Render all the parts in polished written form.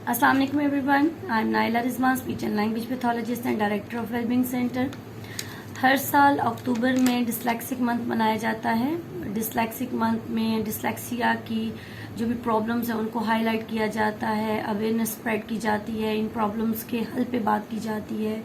अस्सलाम वालेकुम everyone, I am Naila Rizwan, speech and language pathologist and director of wellbeing centre. हर साल अक्टूबर में डिस्लेक्सिक मंथ मनाया जाता है। डिस्लेक्सिक मंथ में डिस्लेक्सिया की जो भी प्रॉब्लम्स हैं उनको हाईलाइट किया जाता है, अवेयरनेस स्प्रेड की जाती है, इन प्रॉब्लम्स के हल पे बात की जाती है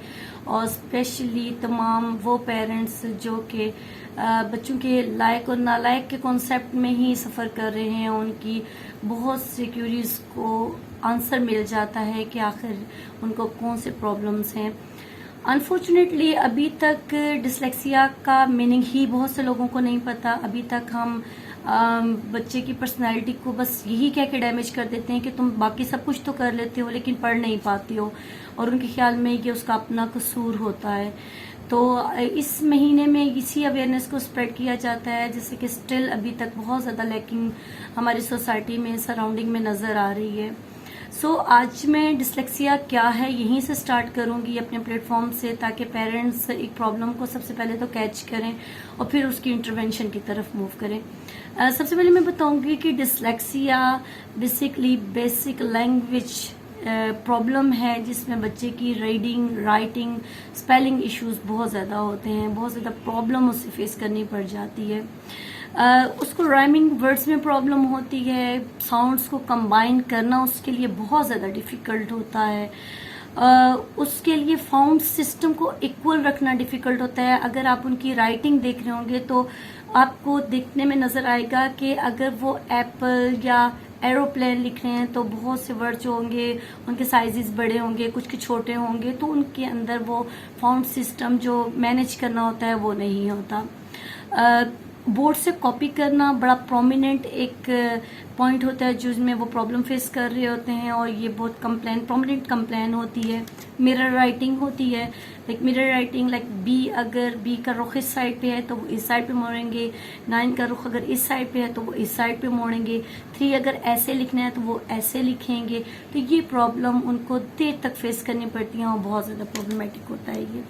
और स्पेशली तमाम वो पेरेंट्स जो कि बच्चों के लायक और नालायक के कॉन्सेप्ट में ही सफ़र कर रहे हैं, उनकी बहुत से क्यूरीज को आंसर मिल जाता है कि आखिर उनको कौन से प्रॉब्लम्स हैं। अनफॉर्चुनेटली अभी तक डिस्लेक्सिया का मीनिंग ही बहुत से लोगों को नहीं पता। अभी तक हम बच्चे की पर्सनालिटी को बस यही कह के डैमेज कर देते हैं कि तुम बाकी सब कुछ तो कर लेते हो लेकिन पढ़ नहीं पाती हो, और उनके ख्याल में ये उसका अपना कसूर होता है। तो इस महीने में इसी अवेयरनेस को स्प्रेड किया जाता है, जैसे कि स्टिल अभी तक बहुत ज़्यादा लैकिंग हमारी सोसाइटी में, सराउंडिंग में नज़र आ रही है। आज मैं डिस्लेक्सिया क्या है यहीं से स्टार्ट करूंगी अपने प्लेटफॉर्म से, ताकि पेरेंट्स एक प्रॉब्लम को सबसे पहले तो कैच करें और फिर उसकी इंटरवेंशन की तरफ मूव करें। सबसे पहले मैं बताऊंगी कि dyslexia basically basic language problem है, जिसमें बच्चे की रीडिंग, राइटिंग, स्पेलिंग इश्यूज बहुत ज़्यादा होते हैं, बहुत ज़्यादा प्रॉब्लम उससे फेस करनी पड़ जाती है। उसको राइमिंग वर्ड्स में प्रॉब्लम होती है, साउंड्स को कंबाइन करना उसके लिए बहुत ज़्यादा डिफ़िकल्ट होता है, उसके लिए फाउंड सिस्टम को इक्वल रखना डिफ़िकल्ट होता है। अगर आप उनकी राइटिंग देख रहे होंगे तो आपको देखने में नज़र आएगा कि अगर वो एप्पल या एरोप्लेन लिख रहे हैं तो बहुत से वर्ड जो होंगे उनके साइजेस बड़े होंगे, कुछ के छोटे होंगे, तो उनके अंदर वो फाउंड सिस्टम जो मैनेज करना होता है वो नहीं होता। बोर्ड से कॉपी करना बड़ा प्रोमिनेंट एक पॉइंट होता है जिसमें वो प्रॉब्लम फेस कर रहे होते हैं, और ये बहुत प्रोमिनेंट कंप्लेन होती है। मिरर राइटिंग होती है, मिरर राइटिंग बी, अगर बी का रुख इस साइड पे है तो वो इस साइड पे मोड़ेंगे, 9 का रुख अगर इस साइड पे है तो वो इस साइड पे मोड़ेंगे, 3 अगर ऐसे लिखना है तो वो ऐसे लिखेंगे। तो ये प्रॉब्लम उनको देर तक फेस करनी पड़ती है और बहुत ज़्यादा प्रॉब्लमेटिक होता है ये।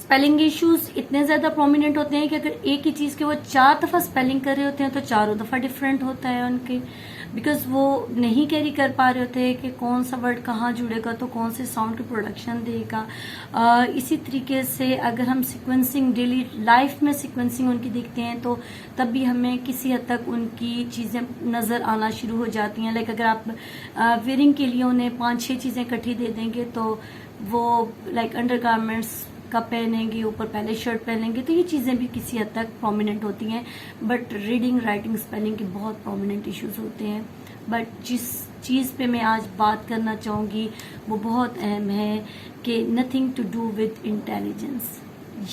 स्पेलिंग इश्यूज इतने ज़्यादा प्रोमिनेंट होते हैं कि अगर एक ही चीज़ के वो 4 दफ़ा स्पेलिंग कर रहे होते हैं तो चारों दफ़ा डिफरेंट होता है उनके, बिकॉज वो नहीं कैरी कर पा रहे होते हैं कि कौन सा वर्ड कहाँ जुड़ेगा तो कौन से साउंड की प्रोडक्शन देगा। इसी तरीके से अगर हम सिक्वेंसिंग डेली लाइफ में सिक्वेंसिंग उनकी देखते हैं तो तब भी हमें किसी हद तक उनकी चीज़ें नज़र आना शुरू हो जाती हैं। अगर आप वेयरिंग के लिए उन्हें 5-6 चीज़ें इकट्ठी दे देंगे तो वो अंडर गारमेंट्स का पहनेंगे, ऊपर पहले शर्ट पहनेंगे, तो ये चीज़ें भी किसी हद तक प्रोमिनेंट होती हैं। बट रीडिंग, राइटिंग, स्पेलिंग के बहुत प्रोमिनेंट इश्यूज होते हैं। बट जिस चीज़ पे मैं आज बात करना चाहूँगी वो बहुत अहम है कि nothing to do with intelligence.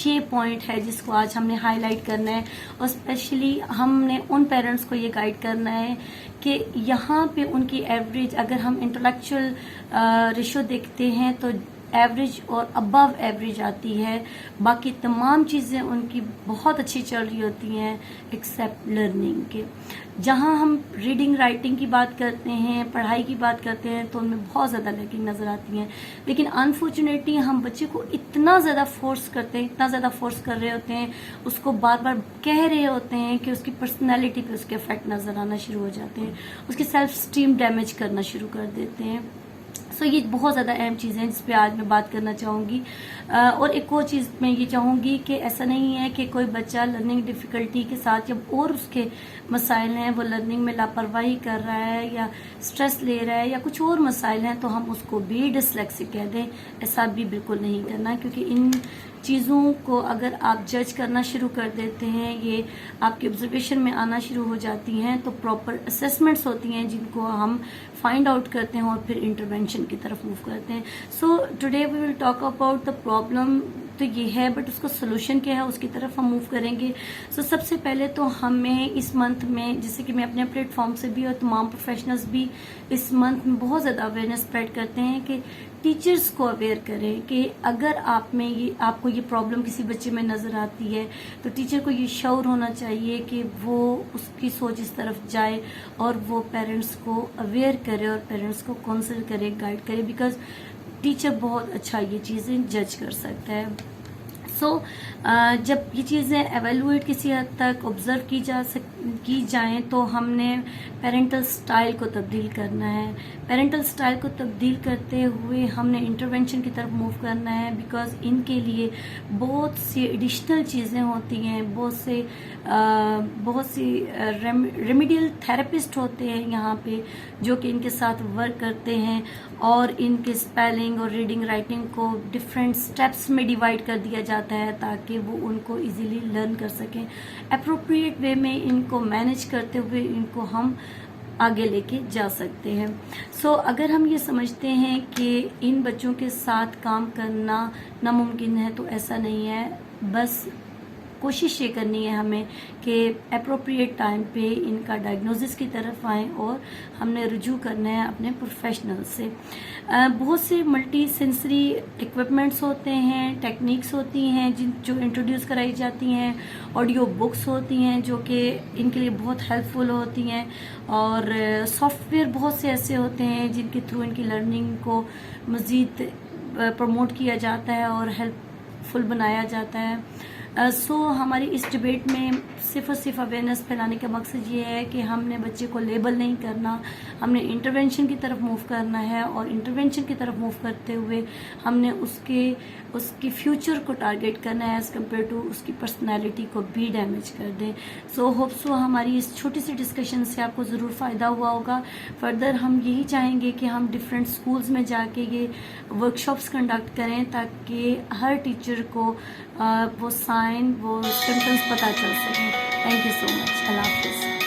ये पॉइंट है जिसको आज हमने हाईलाइट करना है, और स्पेशली हमने उन पेरेंट्स को ये गाइड करना है कि यहाँ पे उनकी एवरेज, अगर हम इंटेलेक्चुअल रेशो देखते हैं तो एवरेज और अबव एवरेज आती है, बाकी तमाम चीज़ें उनकी बहुत अच्छी चल रही होती हैं एक्सेप्ट लर्निंग के। जहाँ हम रीडिंग, राइटिंग की बात करते हैं, पढ़ाई की बात करते हैं तो उनमें बहुत ज़्यादा लैकिंग नज़र आती हैं। लेकिन अनफॉर्चुनेटली हम बच्चे को इतना ज़्यादा फोर्स करते हैं, इतना ज़्यादा फोर्स कर रहे होते हैं, उसको बार बार कह रहे होते हैं कि उसकी पर्सनैलिटी पे उसके इफेक्ट नज़र आना शुरू हो जाते हैं, उसकी सेल्फ स्टीम डैमेज करना शुरू कर देते हैं। ये बहुत ज़्यादा अहम चीज़ें हैं जिस पे आज मैं बात करना चाहूँगी। और एक और चीज़ मैं ये चाहूँगी कि ऐसा नहीं है कि कोई बच्चा लर्निंग डिफ़िकल्टी के साथ जब और उसके मसाइल हैं, वो लर्निंग में लापरवाही कर रहा है या स्ट्रेस ले रहा है या कुछ और मसाइल हैं, तो हम उसको भी डिस्लेक्सिक कह दें। ऐसा भी बिल्कुल नहीं करना, क्योंकि इन चीज़ों को अगर आप जज करना शुरू कर देते हैं, ये आपकी ऑब्जर्वेशन में आना शुरू हो जाती हैं, तो प्रॉपर असेसमेंट्स होती हैं जिनको हम फाइंड आउट करते हैं और फिर इंटरवेंशन की तरफ मूव करते हैं। Today we will talk about the problem. तो ये है, बट उसका सोल्यूशन क्या है उसकी तरफ हम मूव करेंगे। सबसे पहले तो हमें इस मंथ में, जैसे कि मैं अपने प्लेटफॉर्म से भी और तमाम प्रोफेशनल्स भी इस मंथ में बहुत ज़्यादा अवेयरनेस स्प्रेड करते हैं कि टीचर्स को अवेयर करें कि अगर आपको ये प्रॉब्लम किसी बच्चे में नज़र आती है तो टीचर को ये शौर होना चाहिए कि वो उसकी सोच इस तरफ जाए और वो पेरेंट्स को अवेयर करे और पेरेंट्स को काउंसिल करे, गाइड करे, बिकॉज टीचर बहुत अच्छा ये चीज़ें जज कर सकता है। سو جب یہ چیزیں ایویلویٹ کسی حد تک آبزرو کی جائیں تو ہم نے پیرنٹل سٹائل کو تبدیل کرنا ہے. پیرنٹل سٹائل کو تبدیل کرتے ہوئے ہم نے انٹرونشن کی طرف موو کرنا ہے, بیکاز ان کے لیے بہت سی ایڈیشنل چیزیں ہوتی ہیں, بہت سی ریمیڈیل تھراپسٹ ہوتے ہیں یہاں پہ جو کہ ان کے ساتھ ورک کرتے ہیں اور ان کے اسپیلنگ اور ریڈنگ رائٹنگ کو ڈفرینٹ اسٹیپس میں ڈیوائڈ کر دیا جاتا ہے تاکہ وہ ان کو ایزیلی لرن کر سکیں. اپروپریٹ وے میں ان کو مینیج کرتے ہوئے ان کو ہم آگے لے کے جا سکتے ہیں. سو اگر ہم یہ سمجھتے ہیں کہ ان بچوں کے ساتھ کام کرنا ناممکن ہے تو ایسا نہیں ہے, بس کوشش یہ کرنی ہے ہمیں کہ اپروپریٹ ٹائم پہ ان کا ڈائگنوزس کی طرف آئیں اور ہم نے رجوع کرنا ہے اپنے پروفیشنل سے. بہت سے ملٹی سینسری ایکوپمنٹس ہوتے ہیں, ٹیکنیکس ہوتی ہیں جو انٹروڈیوس کرائی جاتی ہیں, آڈیو بکس ہوتی ہیں جو کہ ان کے لیے بہت ہیلپ فل ہوتی ہیں, اور سافٹ ویئر بہت سے ایسے ہوتے ہیں جن کے تھرو ان کی لرننگ کو مزید پروموٹ کیا جاتا ہے اور ہیلپ فل بنایا جاتا ہے. سو ہماری اس ڈبیٹ میں صرف اور صرف اویئرنیس پھیلانے کا مقصد یہ ہے کہ ہم نے بچے کو لیبل نہیں کرنا, ہم نے انٹرونشن کی طرف موو کرنا ہے, اور انٹرونشن کی طرف موو کرتے ہوئے ہم نے اس کی فیوچر کو ٹارگیٹ کرنا ہے ایز کمپیئر ٹو اس کی پرسنالٹی کو بھی ڈیمیج کر دیں. سو ہوپ سو ہماری اس چھوٹی سی ڈسکشن سے آپ کو ضرور فائدہ ہوا ہوگا. فردر ہم یہی چاہیں گے کہ ہم ڈفرینٹ اسکولز میں جا کے یہ ورک شاپس کنڈکٹ کریں تاکہ ہر ٹیچر کو وہ سمپٹمس پتہ چل سکیں. تھینک یو سو مچ. اللہ حافظ.